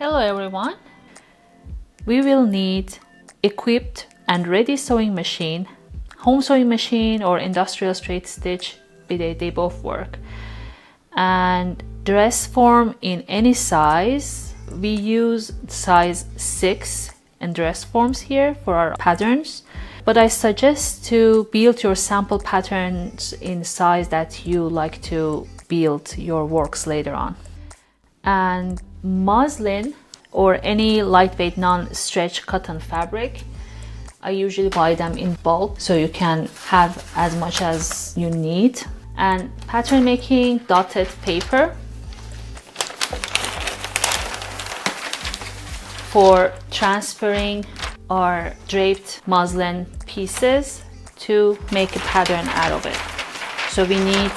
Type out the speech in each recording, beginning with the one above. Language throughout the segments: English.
Hello everyone. We will need equipped and ready sewing machine, home sewing machine or industrial straight stitch, they both work, and dress form in any size. We use size 6 and dress forms here for our patterns, but I suggest to build your sample patterns in size that you like to build your works later on. And muslin or any lightweight non-stretch cotton fabric, I usually buy them in bulk so you can have as much as you need. And pattern making dotted paper for transferring our draped muslin pieces to make a pattern out of it. So we need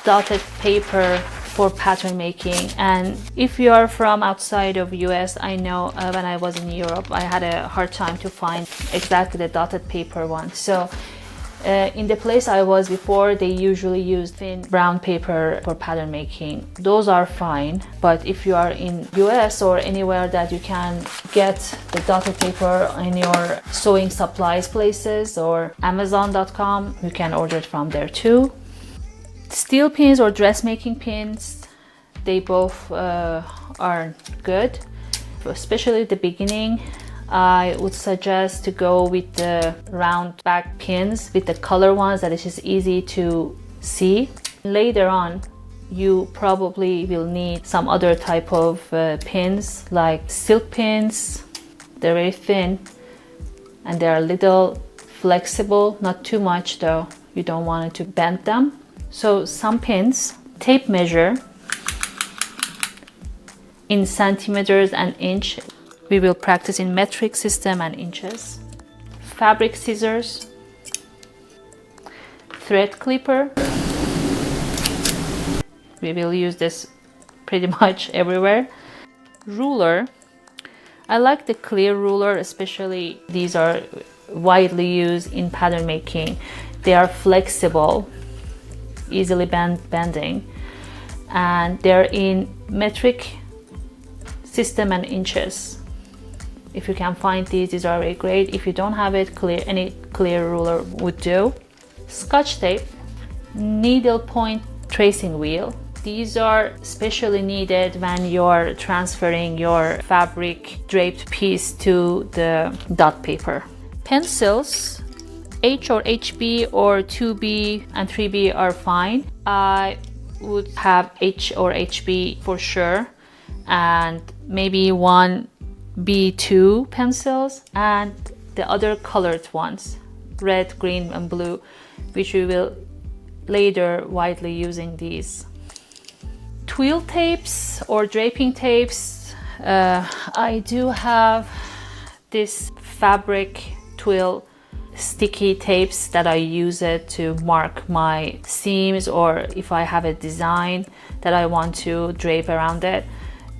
dotted paper for pattern making. And if you are from outside of US, I know when I was in Europe I had a hard time to find exactly the dotted paper one. So in the place I was before, they usually use thin brown paper for pattern making. Those are fine, but if you are in US or anywhere that you can get the dotted paper in your sewing supplies places or Amazon.com, you can order it from there too. Steel pins or dressmaking pins, they both are good, especially at the beginning. I would suggest to go with the round back pins, with the color ones that it is easy to see. Later on, you probably will need some other type of pins like silk pins. They're very thin and they're a little flexible, not too much though. You don't want it to bend them. So some pins, tape measure in centimeters and inch. We will practice in metric system and inches. Fabric scissors, thread clipper. We will use this pretty much everywhere. Ruler. I like the clear ruler, especially these are widely used in pattern making. They are flexible, easily bending, and they're in metric system and inches. If you can find these are very great. If you don't have it, any clear ruler would do. Scotch tape, needle point tracing wheel. These are specially needed when you're transferring your fabric draped piece to the dot paper. Pencils, H or HB or 2B and 3B are fine. I would have H or HB for sure, and maybe one B2 pencils and the other colored ones, red, green and blue, which we will later widely using these. Twill tapes or draping tapes. I do have this fabric twill sticky tapes that I use it to mark my seams, or if I have a design that I want to drape around it.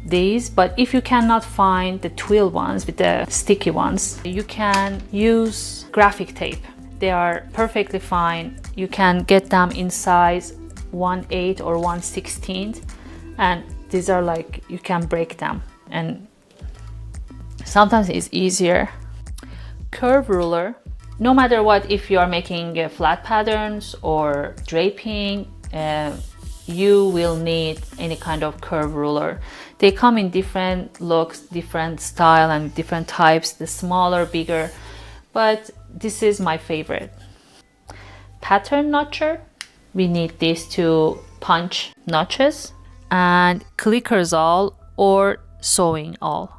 These, but if you cannot find the twill ones with the sticky ones, you can use graphic tape. They are perfectly fine. You can get them in size 1/8 or 1/16, and these are like, you can break them, and sometimes it's easier. Curve ruler. No matter what, if you are making flat patterns or draping, you will need any kind of curve ruler. They come in different looks, different style and different types, the smaller, bigger, but this is my favorite. Pattern notcher. We need these to punch notches, and clickers awl or sewing awl.